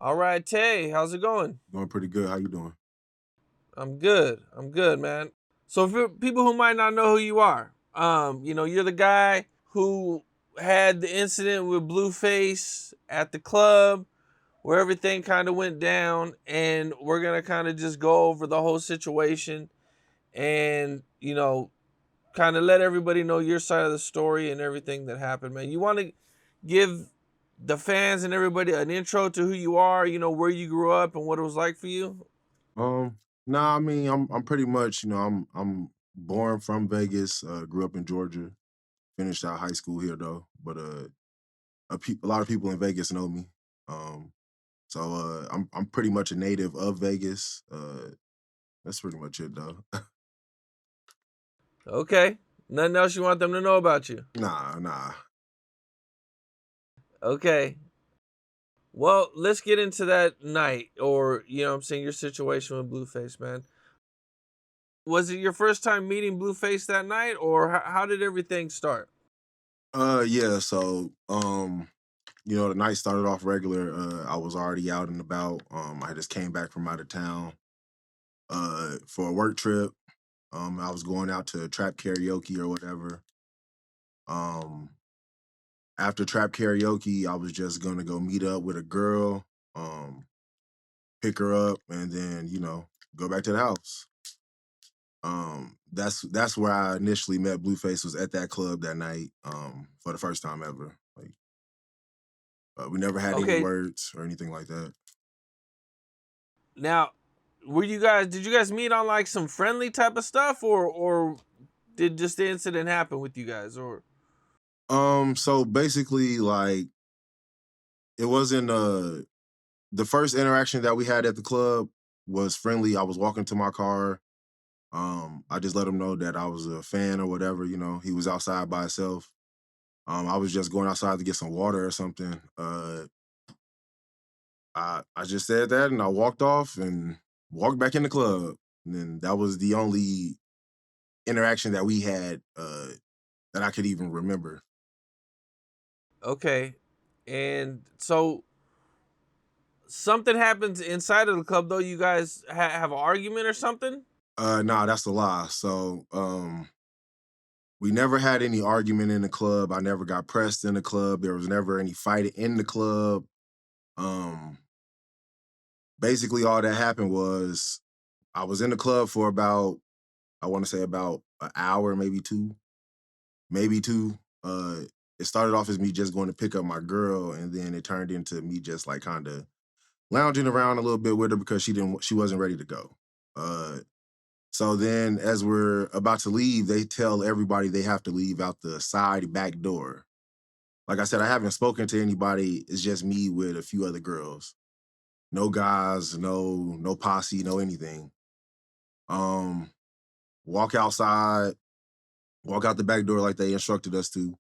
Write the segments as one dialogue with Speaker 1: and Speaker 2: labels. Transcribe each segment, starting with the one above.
Speaker 1: All right, Tay, how's it going?
Speaker 2: Doing pretty good. How you doing?
Speaker 1: I'm good. I'm good, man. So for people who might not know who you are, you're the guy who had the incident with Blueface at the club where everything kind of went down, and we're gonna kind of just go over the whole situation and kind of let everybody know your side of the story and everything that happened, man. You want to give the fans and everybody an intro to who you are, where you grew up and what it was like for you?
Speaker 2: Um, nah, I mean, I'm pretty much, I'm born from Vegas, grew up in Georgia, finished out high school here though, but a lot of people in Vegas know me. Um, so I'm pretty much a native of Vegas. That's pretty much it though.
Speaker 1: Okay. Nothing else you want them to know about you?
Speaker 2: Nah.
Speaker 1: Okay. Well, let's get into that night, or I'm saying, your situation with Blueface, man. Was it your first time meeting Blueface that night, or how did everything start?
Speaker 2: Yeah, so the night started off regular. I was already out and about. I just came back from out of town for a work trip. I was going out to trap karaoke or whatever. Um, After trap karaoke, I was just gonna go meet up with a girl, um, pick her up, and then go back to the house. That's where I initially met Blueface, was at that club that night, for the first time ever. Like, we never had any
Speaker 1: Okay.
Speaker 2: words or anything like that.
Speaker 1: Now, did you guys meet on like some friendly type of stuff, or did just the incident happen with you guys, or
Speaker 2: So basically, like, it wasn't the first interaction that we had at the club was friendly. I was walking to my car. I just let him know that I was a fan or whatever. He was outside by himself. I was just going outside to get some water or something. I just said that and I walked off and walked back in the club. And then that was the only interaction that we had that I could even remember.
Speaker 1: okay? And so something happens inside of the club, though. You guys have an argument or something?
Speaker 2: Nah, that's a lie. So we never had any argument in the club. I never got pressed in the club. There was never any fight in the club. Um, Basically all that happened was I was in the club for about, I want to say about an hour, maybe two, maybe two. It started off as me just going to pick up my girl, and then it turned into me just like kind of lounging around a little bit with her because she wasn't ready to go. Uh, so then as we're about to leave, they tell everybody they have to leave out the side back door. Like I said, I haven't spoken to anybody. It's just me with a few other girls. No guys, no posse, no anything. Um, Walk outside, walk out the back door like they instructed us to.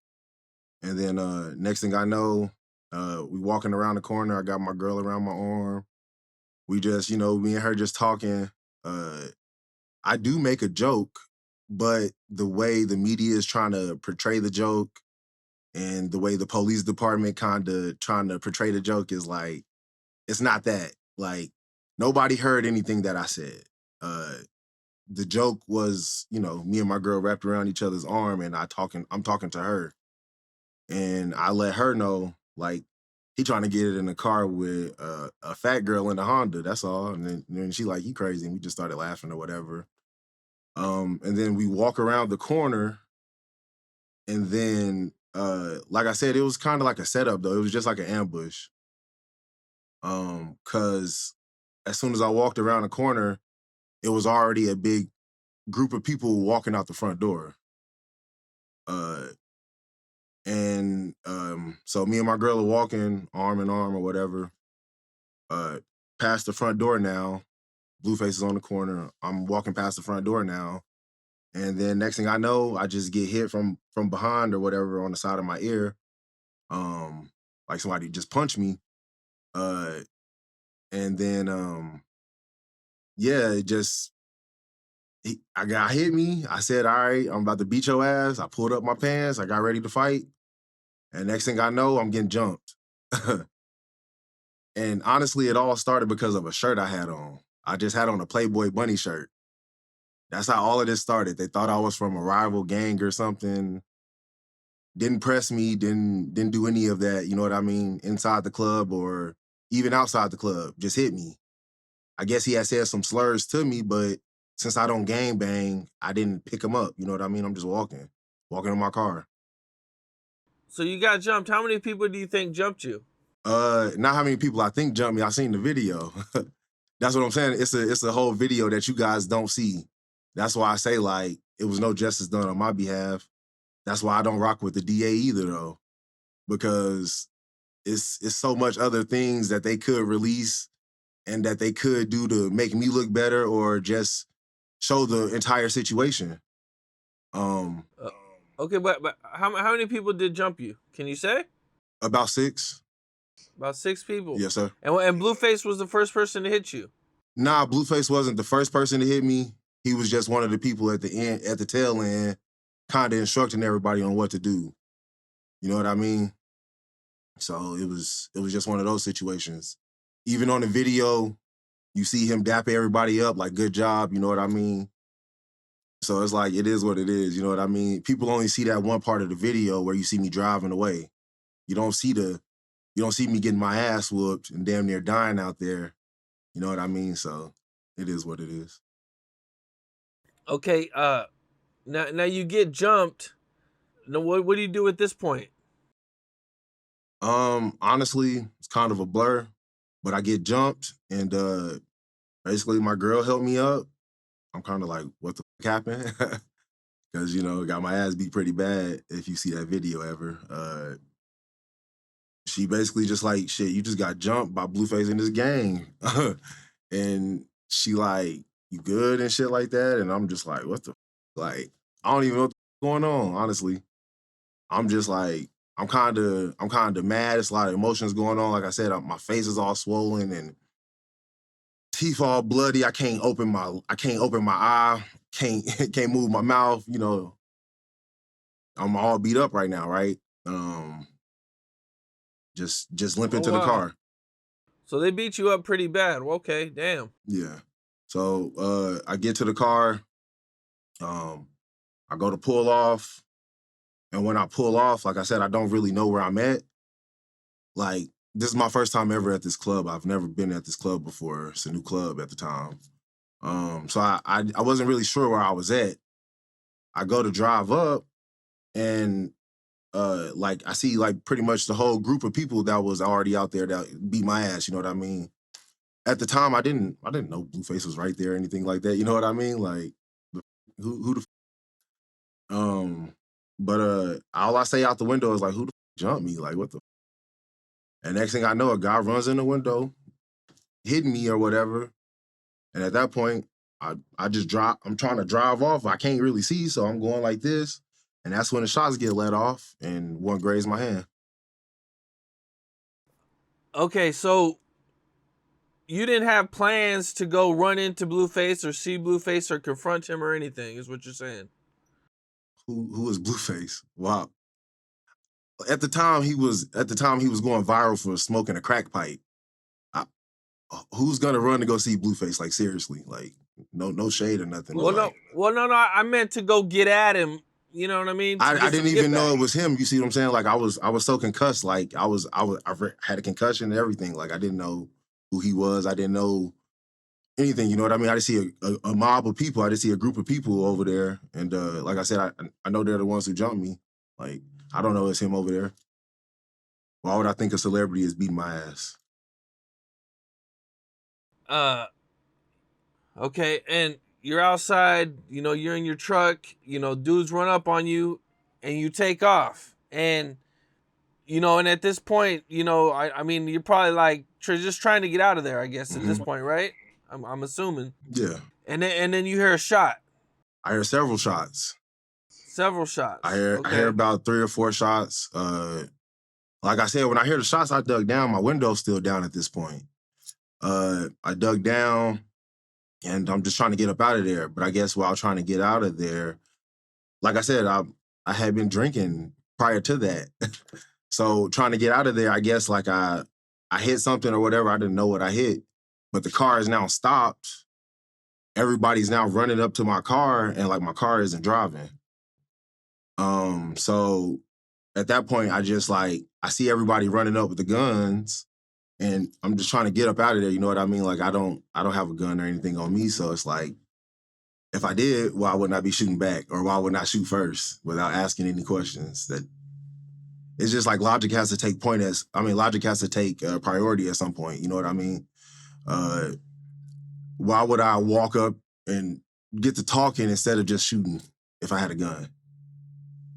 Speaker 2: And then next thing I know, we walking around the corner. I got my girl around my arm. We just, me and her just talking. Uh, I do make a joke, but the way the media is trying to portray the joke and the way the police department kind of trying to portray the joke is like, it's not that. Like, nobody heard anything that I said. Uh, the joke was, me and my girl wrapped around each other's arm, and I'm talking to her, and I let her know, like, he trying to get it in the car with a fat girl in a Honda. That's all. And then she like, you crazy, and we just started laughing or whatever. And then we walk around the corner, and then, like I said, it was kind of like a setup though. It was just like an ambush. Cause as soon as I walked around the corner, it was already a big group of people walking out the front door. Uh, and So me and my girl are walking arm in arm or whatever, uh, past the front door now. Blueface is on the corner. I'm walking past the front door now. And then next thing I know, I just get hit from behind or whatever on the side of my ear. Like somebody just punched me. Uh, and then Yeah, it just I got hit me. I said, all right, I'm about to beat your ass. I pulled up my pants. I got ready to fight. And next thing I know, I'm getting jumped. And honestly, it all started because of a shirt I had on. I just had on a Playboy Bunny shirt. That's how all of this started. They thought I was from a rival gang or something. Didn't press me, didn't do any of that, you know what I mean, inside the club or even outside the club. Just hit me. I guess he had said some slurs to me, but since I don't gang bang, I didn't pick him up. You know what I mean? I'm just walking in my car.
Speaker 1: So you got jumped. How many people do you think jumped you?
Speaker 2: Not how many people I think jumped me. I seen the video. That's what I'm saying. It's a whole video that you guys don't see. That's why I say like it was no justice done on my behalf. That's why I don't rock with the DA either though, because it's so much other things that they could release and that they could do to make me look better or just show the entire situation. Um,
Speaker 1: Uh, okay, but how many people did jump you? Can you say?
Speaker 2: about 6.
Speaker 1: About 6 people.
Speaker 2: Yes, sir.
Speaker 1: And Blueface was the first person to hit you.
Speaker 2: Nah, Blueface wasn't the first person to hit me. He was just one of the people at the end, at the tail end, kind of instructing everybody on what to do. You know what I mean? So it was just one of those situations. Even on the video, you see him dap everybody up, like good job, you know what I mean? So it's like it is what it is, you know what I mean? People only see that one part of the video where you see me driving away. You don't see me getting my ass whooped and damn near dying out there. You know what I mean? So it is what it is.
Speaker 1: Okay, now you get jumped. Now what do you do at this point?
Speaker 2: Honestly, it's kind of a blur, but I get jumped and basically my girl helped me up. I'm kind of like, what the happened? Because, got my ass beat pretty bad if you see that video ever. She basically just like, shit, you just got jumped by Blueface in this gang. And she like, you good and shit like that? And I'm just like, what the like, I don't even know what's going on, honestly. I'm just like, I'm kind of mad. It's a lot of emotions going on. Like I said, my face is all swollen and teeth all bloody. I can't open my eye. Can't can't move my mouth. I'm all beat up right now. Right. Um, just limping
Speaker 1: Oh
Speaker 2: to the
Speaker 1: wow.
Speaker 2: car.
Speaker 1: So they beat you up pretty bad. Well, okay, damn.
Speaker 2: Yeah. So I get to the car. Um, I go to pull off, and when I pull off, like I said, I don't really know where I'm at. Like, this is my first time ever at this club. I've never been at this club before. It's a new club at the time. So I wasn't really sure where I was at. I go to drive up and like I see like pretty much the whole group of people that was already out there that beat my ass, you know what I mean? At the time I didn't know Blueface was right there or anything like that, you know what I mean? Like who the but all I say out the window is like who the jumped me? Like what the and next thing I know, a guy runs in the window, hitting me or whatever. And at that point, I just drop. I'm trying to drive off. I can't really see, so I'm going like this. And that's when the shots get let off, and one grazed my hand.
Speaker 1: Okay, so you didn't have plans to go run into Blueface or see Blueface or confront him or anything, is what you're saying.
Speaker 2: Who is Blueface? Wow. At the time he was going viral for smoking a crack pipe. I, who's gonna run to go see Blueface? Like seriously, like no shade or nothing, but like
Speaker 1: No. I meant to go get at him. You know what I mean? To
Speaker 2: I
Speaker 1: get
Speaker 2: didn't
Speaker 1: some get
Speaker 2: even know
Speaker 1: back.
Speaker 2: it was him. You see what I'm saying? Like I was so concussed. Like had a concussion and everything. Like I didn't know who he was. I didn't know anything. You know what I mean? I just see a mob of people. I just see a group of people over there. And like I said, I know they're the ones who jumped me. Like I don't know it's him over there. Why would I think a celebrity is beating my ass?
Speaker 1: Uh, okay, and you're outside. You're in your truck. Dudes run up on you, and you take off. And at this point, I mean, you're probably like just trying to get out of there. I guess at this
Speaker 2: Hmm.
Speaker 1: point, right? I'm assuming.
Speaker 2: Yeah,
Speaker 1: And then you hear a shot.
Speaker 2: I hear several shots.
Speaker 1: Several
Speaker 2: I
Speaker 1: shots.
Speaker 2: hear I hear
Speaker 1: Okay.
Speaker 2: about 3 or 4 shots. Like I said, when I hear the shots, I dug down. My window's still down at this point. I dug down and I'm just trying to get up out of there. But I guess while trying to get out of there, like I said, I had been drinking prior to that. So trying to get out of there, I guess like I hit something or whatever. I didn't know what I hit, but the car is now stopped. Everybody's now running up to my car, and like my car isn't driving. So at that point, I just like I see everybody running up with the guns, and I'm just trying to get up out of there. You know what I mean? Like I don't have a gun or anything on me, so it's like if I did, why wouldn't I be shooting back, or why wouldn't I shoot first without asking any questions? That it's just like logic has to take logic has to take priority at some point. You know what I mean? Uh, why would I walk up and get to talking instead of just shooting if I had a gun?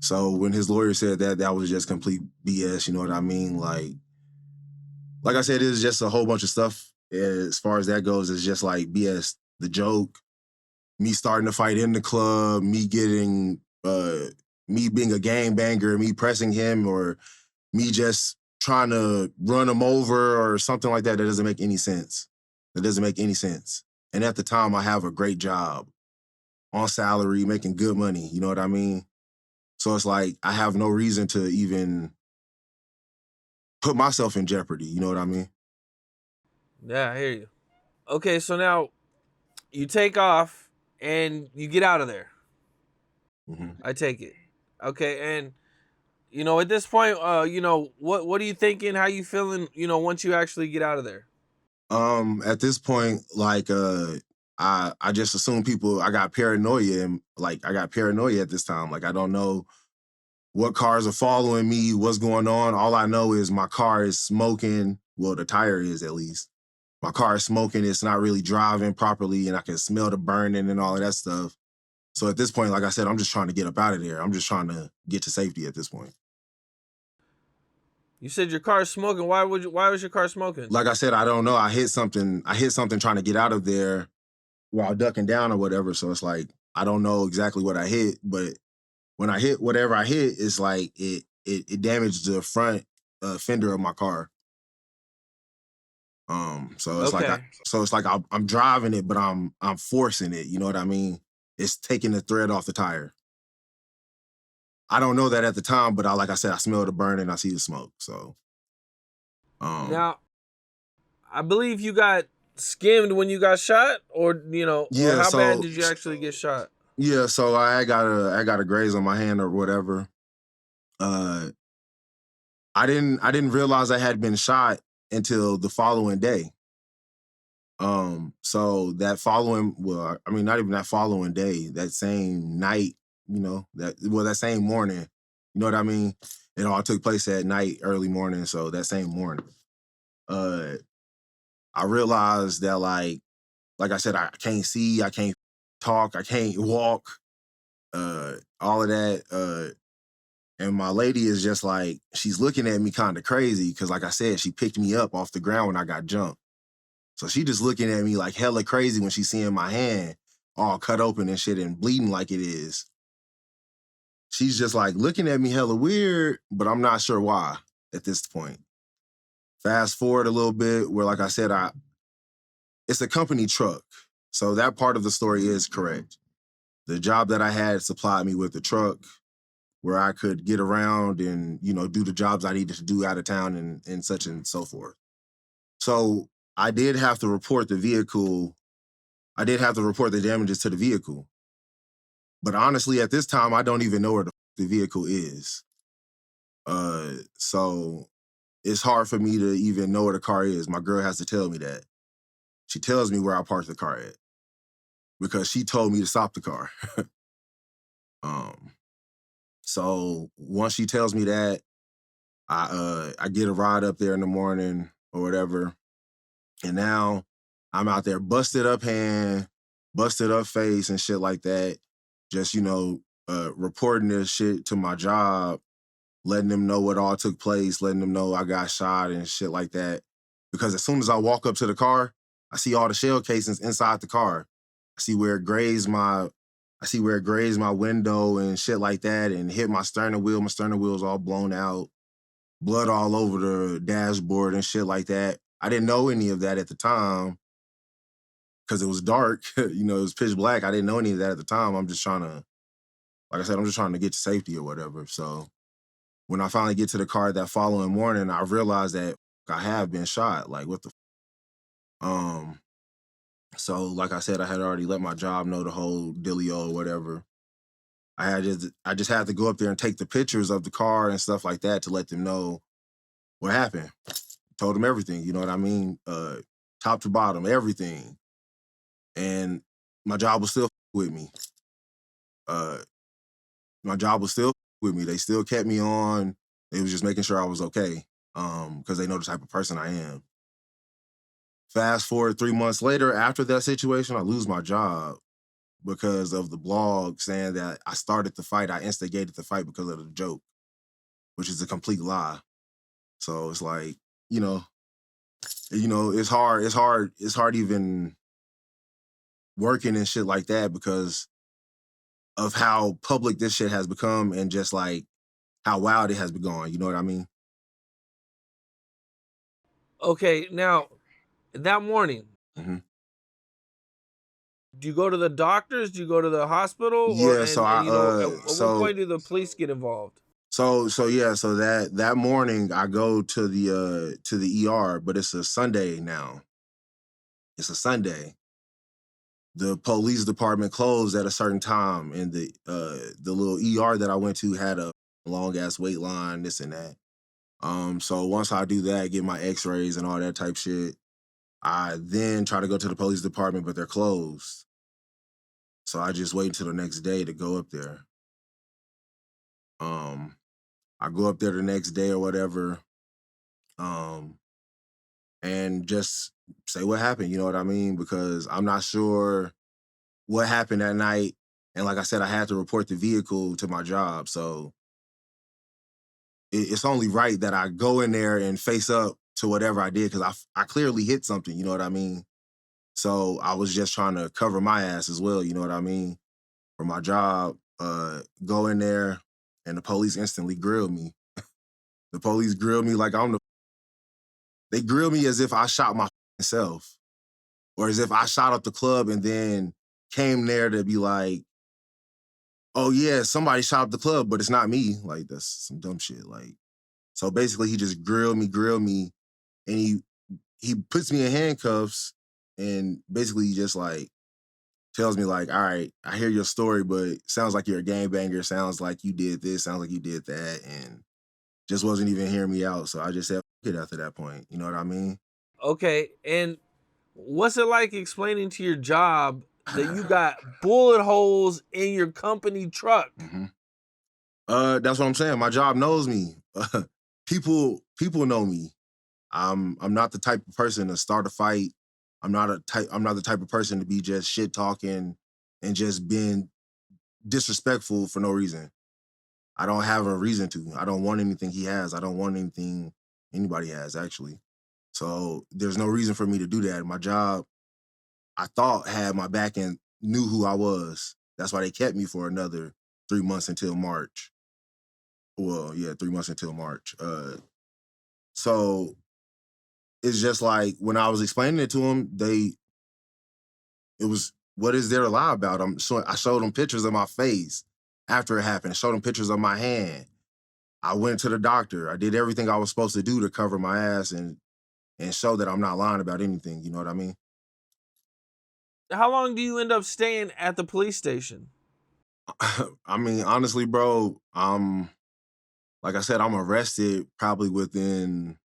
Speaker 2: So when his lawyer said that, that was just complete BS. You know what I mean? Like I said, it's just a whole bunch of stuff. As far as that goes, it's just like BS. The joke, me starting to fight in the club, me getting, me being a gang banger, me pressing him, or me just trying to run him over or something like that. That doesn't make any sense. That doesn't make any sense. And at the time, I have a great job on salary, making good money. You know what I mean? So it's like I have no reason to even put myself in jeopardy. You know what I mean?
Speaker 1: Yeah, I hear you. Okay, so now you take off and you get out of there.
Speaker 2: Mm-hmm.
Speaker 1: I take it. Okay, and at this point, what are you thinking? How you feeling? Once you actually get out of there.
Speaker 2: At this point, like I just assume people I got paranoia and like I got paranoia at this time. Like I don't know what cars are following me, what's going on. All I know is my car is smoking. Well, the tire is at least. My car is smoking, it's not really driving properly, and I can smell the burning and all of that stuff. So at this point, like I said, I'm just trying to get up out of there. I'm just trying to get to safety at this point.
Speaker 1: You said your car is smoking. Why was your car smoking?
Speaker 2: Like I said, I don't know. I hit something. I hit something trying to get out of there while ducking down or whatever. So it's like I don't know exactly what I hit, but when I hit whatever I hit, it's like it damaged the front fender of my car. So it's like
Speaker 1: Okay.
Speaker 2: I'm driving it, but I'm forcing it. You know what I mean? It's taking the thread off the tire. I don't know that at the time, but like I said, I smell the burn and I see the smoke. So, um,
Speaker 1: Now, I believe you got skimmed when you got shot, or
Speaker 2: yeah.
Speaker 1: how bad
Speaker 2: So
Speaker 1: did you actually get shot?
Speaker 2: yeah. So I got a graze on my hand or whatever. Uh, I didn't realize I had been shot until the following day. So that following, well, I mean, not even that following day, that same night, that same morning, you know what I mean? It all took place at night, early morning. So that same morning, uh, I realized that like I said, I can't see, I can't talk, I can't walk, all of that. And my lady is just like, she's looking at me kind of crazy because, like I said, she picked me up off the ground when I got jumped. So she just looking at me like hella crazy when she's seeing my hand all cut open and shit and bleeding like it is. She's just like looking at me hella weird, but I'm not sure why at this point. Fast forward a little bit where, like I said, it's a company truck. So that part of the story is correct. The job that I had supplied me with a truck where I could get around and, do the jobs I needed to do out of town and such and so forth. So I did have to report the vehicle. I did have to report the damages to the vehicle. But honestly, at this time, I don't even know where the vehicle is. So it's hard for me to even know where the car is. My girl has to tell me that. She tells me where I parked the car at because she told me to stop the car. um, so once she tells me that, I get a ride up there in the morning or whatever, and now I'm out there busted up hand, busted up face, and shit like that. Just reporting this shit to my job, letting them know what all took place, letting them know I got shot and shit like that. Because as soon as I walk up to the car, I see all the shell casings inside the car. I see where it grazed my window and shit like that and hit my sternum wheel. My sternum wheel's all blown out, blood all over the dashboard and shit like that. I didn't know any of that at the time because it was dark. It was pitch black. I didn't know any of that at the time. I'm just trying to, like I said, I'm just trying to get to safety or whatever. So when I finally get to the car that following morning, I realized that I have been shot. Like, what the um so like I said, I had already let my job know the whole dealio or whatever. I just had to go up there and take the pictures of the car and stuff like that to let them know what happened. Told them everything, you know what I mean? Top to bottom, everything. And my job was still with me. Uh my job was still with me. They still kept me on. They was just making sure I was okay. Because they know the type of person I am. Fast forward 3 months later, after that situation, I lose my job because of the blog saying that I started the fight, I instigated the fight because of the joke, which is a complete lie. So it's like, you know, it's hard even working and shit like that because of how public this shit has become and just like how wild it has been going. You know what I mean?
Speaker 1: Okay, now that morning,
Speaker 2: Hmm.
Speaker 1: do you go to the doctors? Do you go to the hospital? Or
Speaker 2: Yeah. So
Speaker 1: and you know, at what point do the police get involved?
Speaker 2: so that morning I go to the ER, but it's a Sunday now. It's a Sunday. The police department closed at a certain time, and the little ER that I went to had a long ass wait line, this and that. So once I do that, get my X-rays and all that type shit, I then try to go to the police department, but they're closed. So I just wait until the next day to go up there. Um, I go up there the next day or whatever, um, and just say what happened. You know what I mean? Because I'm not sure what happened that night. And like I said, I had to report the vehicle to my job. So it's only right that I go in there and face up to whatever I did because I clearly hit something. You know what I mean? So I was just trying to cover my ass as well. You know what I mean? For my job, go in there and the police instantly grilled me. The police grilled me like they grilled me as if I shot my self or as if I shot up the club and then came there to be like, oh yeah, somebody shot up the club, but it's not me. Like that's some dumb shit. Like, so basically he just grilled me, and he puts me in handcuffs and basically just like tells me like, all right, I hear your story, but sounds like you're a gangbanger, sounds like you did this, sounds like you did that, and just wasn't even hearing me out. So I just said it after that point. You know what I mean?
Speaker 1: Okay, and what's it like explaining to your job that you got bullet holes in your company truck?
Speaker 2: Hmm. That's what I'm saying. My job knows me. People know me. I'm not the type of person to start a fight. I'm not the type of person to be just shit talking and just being disrespectful for no reason. I don't have a reason to. I don't want anything he has. I don't want anything anybody has actually. So there's no reason for me to do that. My job, I thought had my back and knew who I was. That's why they kept me for another 3 months until March. Well, yeah, 3 months until March. So it's just like when I was explaining it to them, it was, what is there to lie about? I showed them pictures of my face after it happened. I showed them pictures of my hand. I went to the doctor. I did everything I was supposed to do to cover my ass and show that I'm not lying about anything. You know what I mean?
Speaker 1: How long do you end up staying at the police station?
Speaker 2: I mean, honestly, bro, like I said, I'm arrested probably within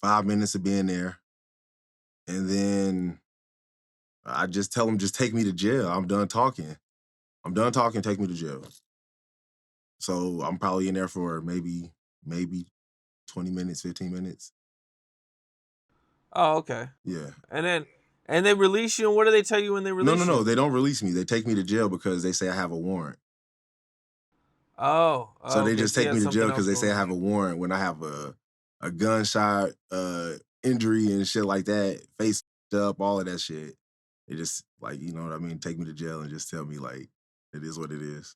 Speaker 2: 5 minutes of being there. And then I just tell them, just take me to jail. I'm done talking. I'm done talking, take me to jail. So I'm probably in there for maybe 20 minutes, 15 minutes.
Speaker 1: Oh, okay.
Speaker 2: Yeah.
Speaker 1: And they release you, and what do they tell you when they
Speaker 2: No, no,
Speaker 1: release
Speaker 2: no.
Speaker 1: you?
Speaker 2: They don't release me. They take me to jail because they say I have a warrant. So they
Speaker 1: Okay.
Speaker 2: just
Speaker 1: So you
Speaker 2: take
Speaker 1: had
Speaker 2: me to jail
Speaker 1: something
Speaker 2: because
Speaker 1: else
Speaker 2: they
Speaker 1: going
Speaker 2: say I
Speaker 1: on.
Speaker 2: have a warrant when I have a gunshot injury and shit like that, face up, all of that shit. They just like, you know what I mean, take me to jail and just tell me like it is what it is.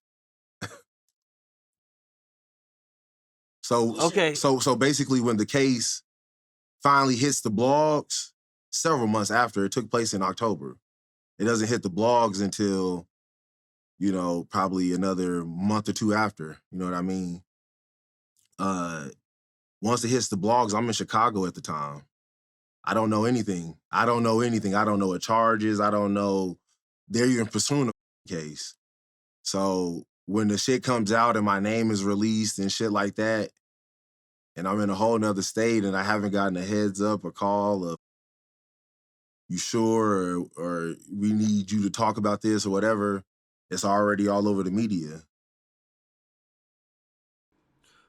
Speaker 1: Okay.
Speaker 2: So basically when the case finally hits the blogs several months after, it took place in October. It doesn't hit the blogs until, probably another month or two after. You know what I mean? Uh Once it hits the blogs, I'm in Chicago at the time. I don't know anything. I don't know anything. I don't know what charges. I don't know. They're even pursuing a case. So when the shit comes out and my name is released and shit like that, and I'm in a whole nother state and I haven't gotten a heads up or call of you sure or we need you to talk about this or whatever, it's already all over the media.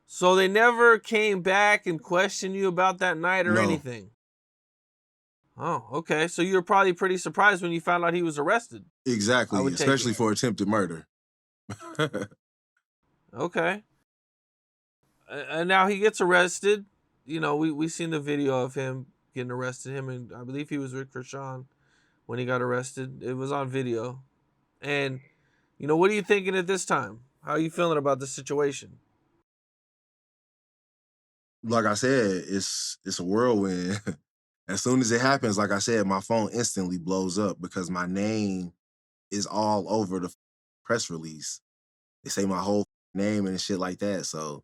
Speaker 1: So they never came back and questioned you about that night or
Speaker 2: No,
Speaker 1: anything? Oh, okay. So you were probably pretty surprised when you found out he was arrested, I
Speaker 2: exactly,
Speaker 1: would take it.
Speaker 2: especially for attempted murder.
Speaker 1: Okay. And now he gets arrested. You know, we seen the video of him getting arrested. Him and I believe he was with Krishan when he got arrested. It was on video. And you know, what are you thinking at this time? How are you feeling about the situation?
Speaker 2: Like I said, it's a whirlwind. As soon as it happens, like I said, my phone instantly blows up because my name is all over the press release. They say my whole name and shit like that. So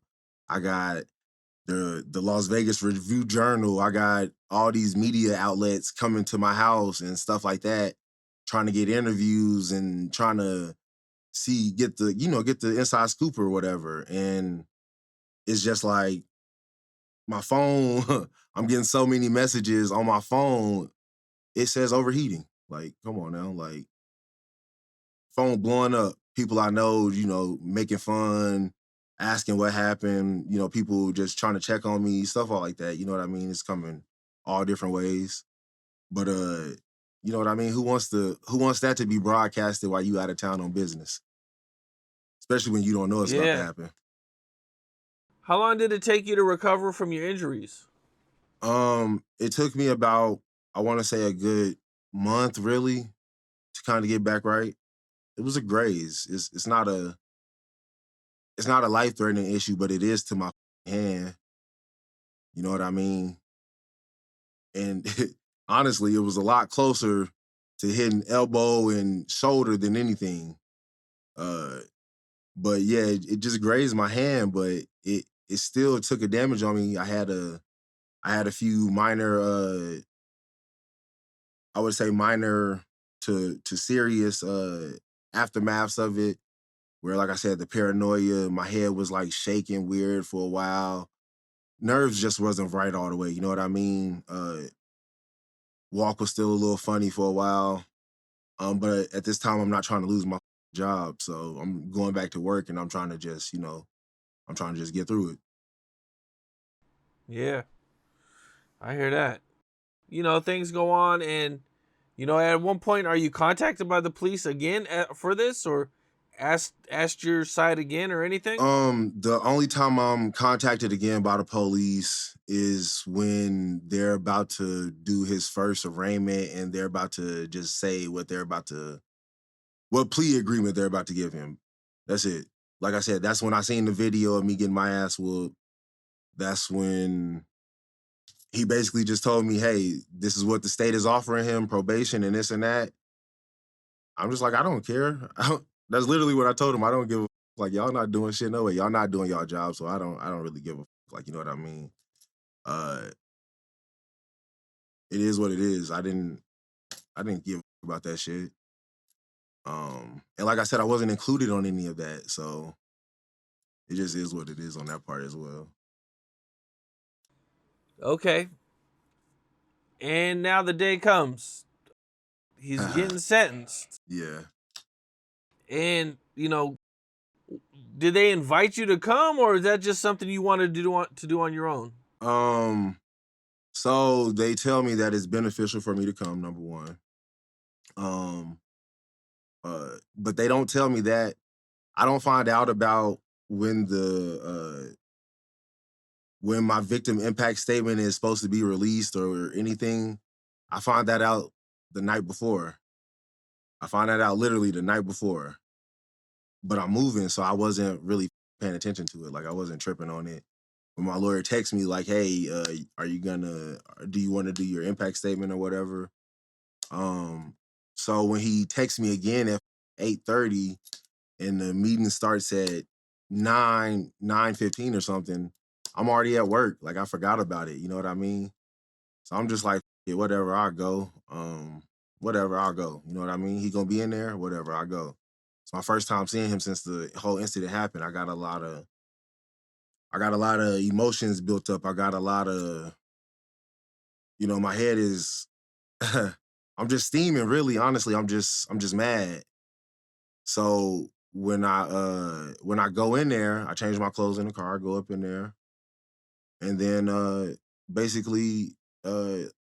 Speaker 2: I got the Las Vegas Review Journal. I got all these media outlets coming to my house and stuff like that, trying to get interviews and trying to get the inside scoop or whatever. And it's just like my phone, I'm getting so many messages on my phone. It says overheating. Like, come on now. Like, phone blowing up. People I know, making fun, asking what happened, people just trying to check on me, stuff all like that. You know what I mean? It's coming all different ways. But you know what I mean? Who wants that to be broadcasted while you out of town on business? Especially when you don't know it's about to
Speaker 1: Yeah.
Speaker 2: happen.
Speaker 1: How long did it take you to recover from your injuries?
Speaker 2: It took me about, I want to say a good month really to kind of get back right. It was a graze. It's not a life threatening issue, but it is to my hand. You know what I mean? And honestly, it was a lot closer to hitting elbow and shoulder than anything. Uh, but yeah, it just grazed my hand, but it still took a damage on me. I had a few minor, I would say minor to serious aftermaths of it. Where, like I said, the paranoia, my head was like shaking weird for a while. Nerves just wasn't right all the way. You know what I mean? Walk was still a little funny for a while. But at this time, I'm not trying to lose my job, so I'm going back to work, and I'm trying to just, I'm trying to just get through it.
Speaker 1: Yeah, I hear that. You know, things go on, and you know, at one point, are you contacted by the police again for this, or asked your side again, or anything?
Speaker 2: The only time I'm contacted again by the police is when they're about to do his first arraignment, and they're about to just say what plea agreement they're about to give him. That's it. Like I said, that's when I seen the video of me getting my ass whooped. That's when he basically just told me, "Hey, this is what the state is offering him, probation and this and that." I'm just like, I don't care. That's literally what I told him. I don't give a like y'all not doing shit no way. Y'all not doing y'all job, so I don't really give a like, you know what I mean? Uh it is what it is. I didn't give about that shit. And like I said, I wasn't included on any of that, so it just is what it is on that part as well.
Speaker 1: Okay, and now the day comes. He's getting sentenced,
Speaker 2: Yeah.
Speaker 1: and you know, did they invite you to come, or is that just something you wanted to do on your own?
Speaker 2: Um so they tell me that it's beneficial for me to come, number one. Um but they don't tell me that. I don't find out about when when my victim impact statement is supposed to be released or anything. I find that out the night before. I find that out literally the night before. But I'm moving, so I wasn't really paying attention to it. Like I wasn't tripping on it. When my lawyer texts me like, "Hey, do you want to do your impact statement or whatever?" Um, so when he texts me again at 8:30 and the meeting starts at 9:15 or something, I'm already at work. Like I forgot about it. You know what I mean? So I'm just like, yeah, whatever, I'll go. Whatever, I'll go. You know what I mean? He gonna be in there, whatever, I'll go. It's my first time seeing him since the whole incident happened. I got a lot of emotions built up. I got a lot of, my head is I'm just steaming, really, honestly. I'm just mad. So when I go in there, I change my clothes in the car, I go up in there, and then basically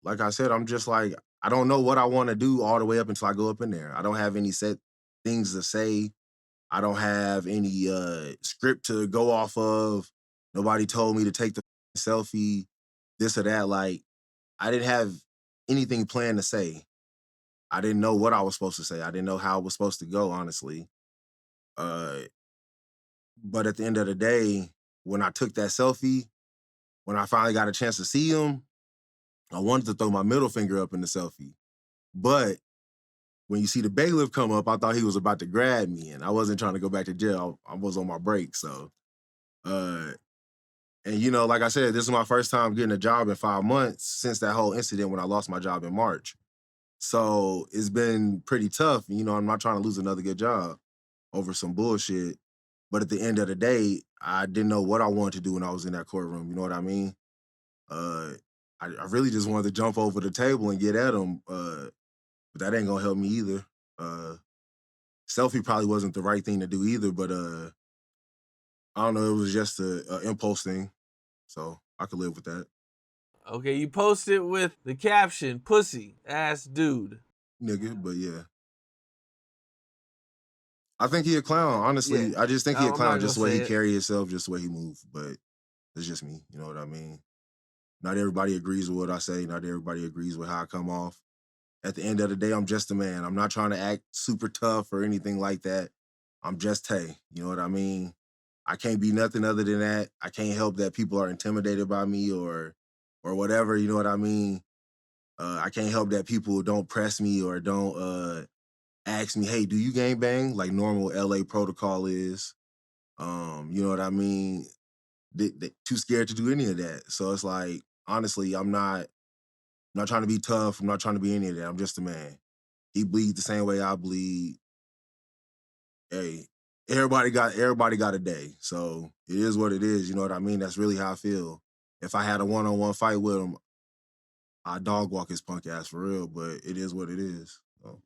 Speaker 2: like I said, I'm just like, I don't know what I want to do all the way up until I go up in there. I don't have any set things to say. I don't have any script to go off of. Nobody told me to take the selfie, this or that. Like, I didn't have anything planned to say. I didn't know what I was supposed to say. I didn't know how it was supposed to go, honestly. Uh, but at the end of the day, when I took that selfie, when I finally got a chance to see him, I wanted to throw my middle finger up in the selfie. But when you see the bailiff come up, I thought he was about to grab me, and I wasn't trying to go back to jail. I was on my break. So, uh, and like I said, this is my first time getting a job in 5 months since that whole incident when I lost my job in March. So it's been pretty tough. I'm not trying to lose another good job over some bullshit. But at the end of the day, I didn't know what I wanted to do when I was in that courtroom. You know what I mean? Uh, I really just wanted to jump over the table and get at him. But that ain't gonna help me either. Uh, Selfie probably wasn't the right thing to do either. But I don't know. It was just a impulse thing, so I could live with that.
Speaker 1: Okay, you posted with the caption, pussy ass dude.
Speaker 2: Nigga, but yeah. I think he a clown.
Speaker 1: Yeah,
Speaker 2: Honestly, I just think he a
Speaker 1: I'm not
Speaker 2: clown,
Speaker 1: gonna
Speaker 2: just the way
Speaker 1: say
Speaker 2: he
Speaker 1: it.
Speaker 2: carry himself, just the way he move. But it's just me. You know what I mean? Not everybody agrees with what I say. Not everybody agrees with how I come off. At the end of the day, I'm just a man. I'm not trying to act super tough or anything like that. I'm just Tay. You know what I mean? I can't be nothing other than that. I can't help that people are intimidated by me or whatever. You know what I mean? I can't help that people don't press me or don't ask me, "Hey, do you gang bang?" Like normal LA protocol is. You know what I mean? They too scared to do any of that. So it's like, honestly, I'm not trying to be tough. I'm not trying to be any of that. I'm just a man. He bleeds the same way I bleed. Hey, everybody got a day. So it is what it is. You know what I mean? That's really how I feel. If I had a one-on-one fight with him, I'd dog walk his punk ass for real. But it is what it is. So.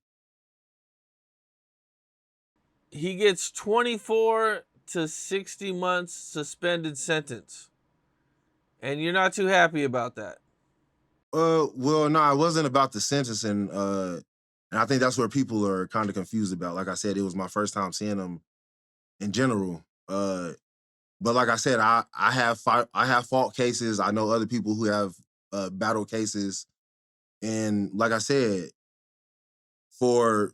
Speaker 1: He gets 24 to 60 months suspended sentence. And you're not too happy about that.
Speaker 2: Well, no, it wasn't about the sentencing. And I think that's where people are kind of confused about. Like I said, it was my first time seeing him in general. But like I said, I have fault cases. I know other people who have battle cases, and like I said, for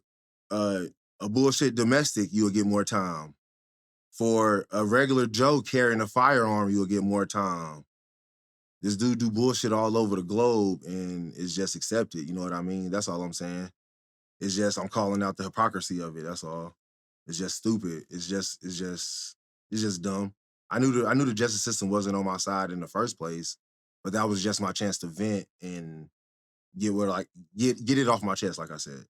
Speaker 2: uh, a bullshit domestic, you'll get more time. For a regular Joe carrying a firearm, you'll get more time. This dude do bullshit all over the globe, and it's just accepted. You know what I mean? That's all I'm saying. It's just I'm calling out the hypocrisy of it. That's all. It's just stupid. It's just dumb. I knew the justice system wasn't on my side in the first place, but that was just my chance to vent and get it off my chest, like I said.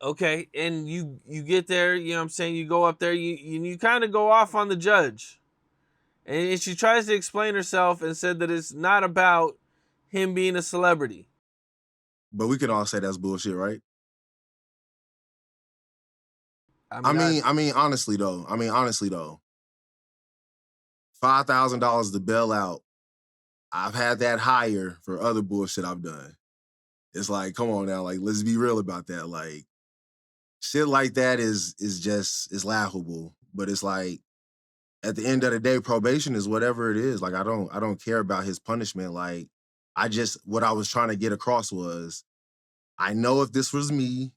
Speaker 1: Okay, and you get there, you know what I'm saying, you go up there, you kind of go off on the judge. And she tries to explain herself and said that it's not about him being a celebrity.
Speaker 2: But we can all say that's bullshit, right?
Speaker 1: I
Speaker 2: I
Speaker 1: mean, I
Speaker 2: mean, I mean, honestly though, $5,000 to bail out. I've had that higher for other bullshit I've done. It's like, come on now, like let's be real about that. Like shit like that is laughable. But it's like at the end of the day, probation is whatever it is. Like I don't care about his punishment. Like what I was trying to get across was I know if this was me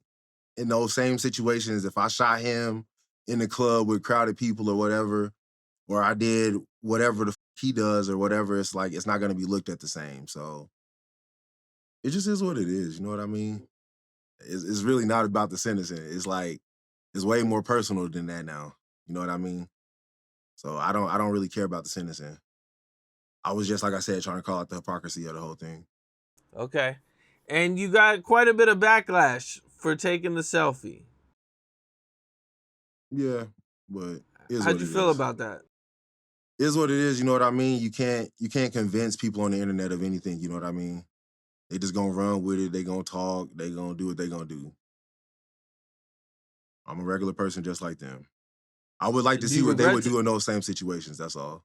Speaker 2: in those same situations, if I shot him in the club with crowded people or whatever, or I did whatever the he does or whatever, it's like it's not gonna be looked at the same. So it just is what it is. You know what I mean? It's really not about the sentencing. It's like it's way more personal than that now. You know what I mean? So I don't really care about the sentencing. I was just, like I said, trying to call out the hypocrisy of the whole thing.
Speaker 1: Okay. And you got quite a bit of backlash for taking the selfie.
Speaker 2: Yeah, but is
Speaker 1: How'd
Speaker 2: what
Speaker 1: you
Speaker 2: it
Speaker 1: feel
Speaker 2: is.
Speaker 1: about that?
Speaker 2: Is what it is, you know what I mean? You can't convince people on the internet of anything, you know what I mean? They just gonna run with it, they gonna talk, they gonna do what they gonna do. I'm a regular person just like them. I would like to
Speaker 1: Do
Speaker 2: see
Speaker 1: you
Speaker 2: what they
Speaker 1: regret
Speaker 2: would do in those same situations, that's all.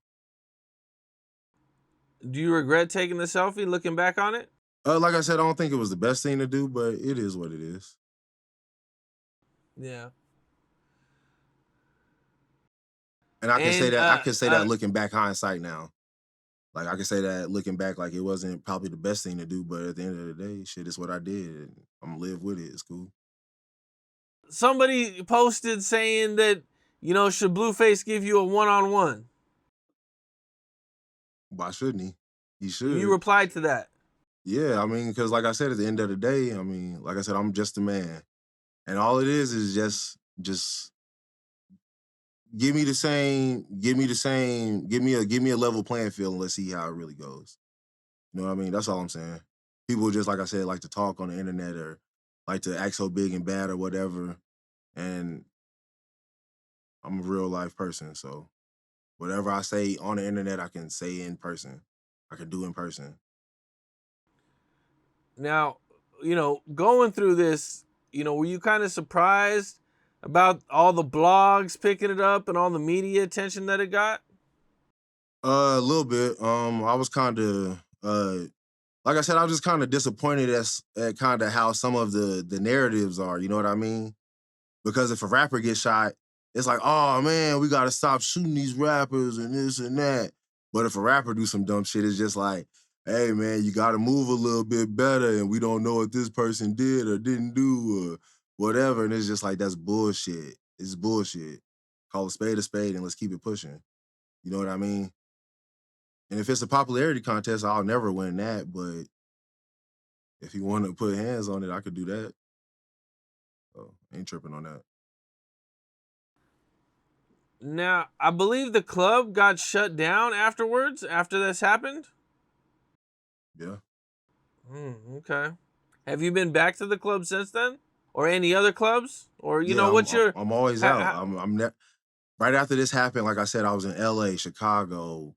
Speaker 1: do you regret taking the selfie looking back on it?
Speaker 2: Like I said, I don't think it was the best thing to do, but it is what it is.
Speaker 1: Yeah.
Speaker 2: And I can say
Speaker 1: And
Speaker 2: that looking back hindsight now. Like I can say that looking back, like it wasn't probably the best thing to do, but at the end of the day, shit is what I did. And I'm gonna live with it. It's cool.
Speaker 1: somebody posted saying that, should Blueface give you a one-on-one?
Speaker 2: Why shouldn't he? He
Speaker 1: You
Speaker 2: should.
Speaker 1: replied to that.
Speaker 2: Yeah, I mean, because like I said, at the end of the day, I mean, like I said, I'm just a man, and all it is just give me a level playing field, and let's see how it really goes. You know what I mean? That's all I'm saying. People just, like I said, like to talk on the internet or like to act so big and bad or whatever. And I'm a real life person, so whatever I say on the internet, I can say in person. I can do in person.
Speaker 1: Now, going through this, were you kind of surprised about all the blogs picking it up and all the media attention that it got?
Speaker 2: A little bit. I was kind of like I said, I was just kind of disappointed at kind of how some of the narratives are. You know what I mean? Because if a rapper gets shot, it's like, oh man, we gotta stop shooting these rappers and this and that. But if a rapper do some dumb shit, it's just like, hey man, you gotta move a little bit better, and we don't know what this person did or didn't do or whatever. And it's just like that's bullshit. It's bullshit. Call a spade and let's keep it pushing. You know what I mean? And if it's a popularity contest, I'll never win that. But if you want to put hands on it, I could do that. So ain't tripping on that.
Speaker 1: Now, I believe the club got shut down afterwards, after this happened.
Speaker 2: Yeah.
Speaker 1: Okay. Have you been back to the club since then? Or any other clubs? Or,
Speaker 2: Yeah,
Speaker 1: what's your.
Speaker 2: I'm always
Speaker 1: Ha,
Speaker 2: out.
Speaker 1: ha,
Speaker 2: Right after this happened, like I said, I was in LA, Chicago,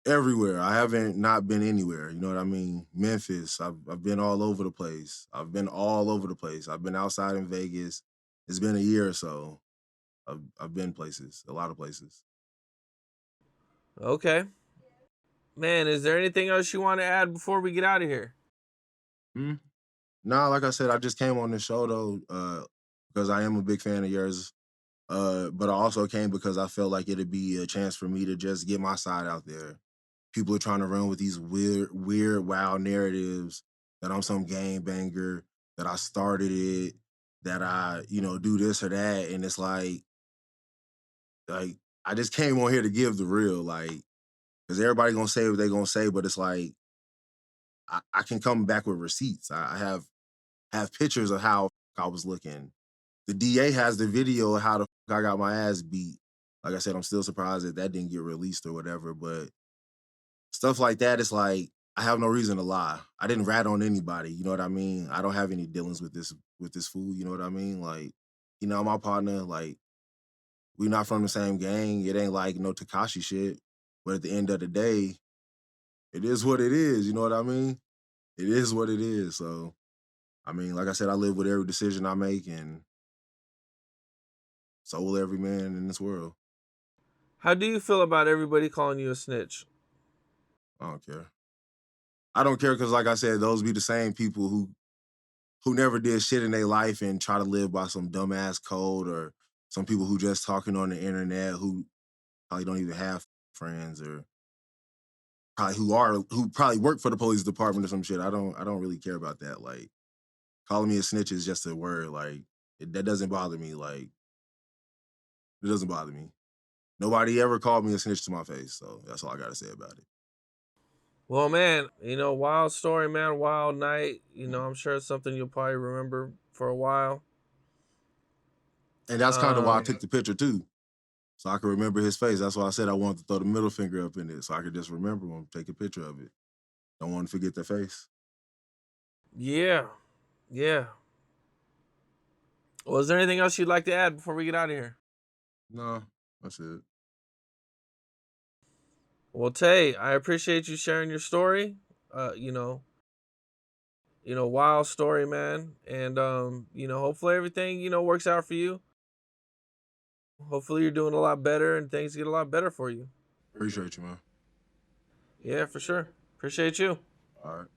Speaker 2: everywhere. I haven't not been anywhere. You know what I mean? Memphis. I've been all over the place. I've been all over the place. I've been outside in Vegas. It's been a year or so. I've been places, a lot of places.
Speaker 1: okay. Man, is there anything else you want to add before we get out of here?
Speaker 2: Hmm? Nah, like I said, I just came on this show though, because I am a big fan of yours. But I also came because I felt like it'd be a chance for me to just get my side out there. People are trying to run with these weird, wild narratives that I'm some game banger, that I started it, that I, do this or that. And it's like I just came on here to give the real, like, because everybody gonna say what they gonna say, but it's like I can come back with receipts. I have pictures of how I was looking. The DA has the video of how the I got my ass beat. Like I said, I'm still surprised that didn't get released or whatever. But stuff like that, it's like I have no reason to lie. I didn't rat on anybody. You know what I mean? I don't have any dealings with this fool. You know what I mean? Like, my partner. Like, we not from the same gang. It ain't like no Takashi shit. But at the end of the day, it is what it is. You know what I mean? It is what it is. So, I mean, like I said, I live with every decision I make, and so will every man in this world.
Speaker 1: How do you feel about everybody calling you a snitch?
Speaker 2: I don't care. I don't care because, like I said, those be the same people who never did shit in their life and try to live by some dumbass code, or some people who just talking on the internet who probably don't even have friends, or probably who probably work for the police department or some shit. I don't really care about that. Like, calling me a snitch is just a word. Like, that doesn't bother me. Like, it doesn't bother me. Nobody ever called me a snitch to my face, so that's all I gotta say about it.
Speaker 1: Well, man, wild story, man, wild night. I'm sure it's something you'll probably remember for a while.
Speaker 2: And that's kind of why I
Speaker 1: Um,
Speaker 2: took the picture too. So I can remember his face. That's why I said I wanted to throw the middle finger up in it so I could just remember him, take a picture of it. Don't want to forget the face.
Speaker 1: Yeah. Yeah. Well, is there anything else you'd like to add before we get out of here?
Speaker 2: No, that's it.
Speaker 1: Well, Tay, I appreciate you sharing your story. Wild story, man. And hopefully everything, works out for you. Hopefully you're doing a lot better and things get a lot better for you.
Speaker 2: Appreciate you, man.
Speaker 1: Yeah, for sure. Appreciate you.
Speaker 2: All right.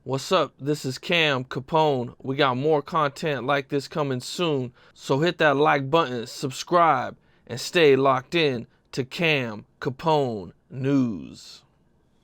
Speaker 1: What's up? This is Cam Capone. We got more content like this coming soon. So hit that like button, subscribe, and stay locked in to Cam Capone News.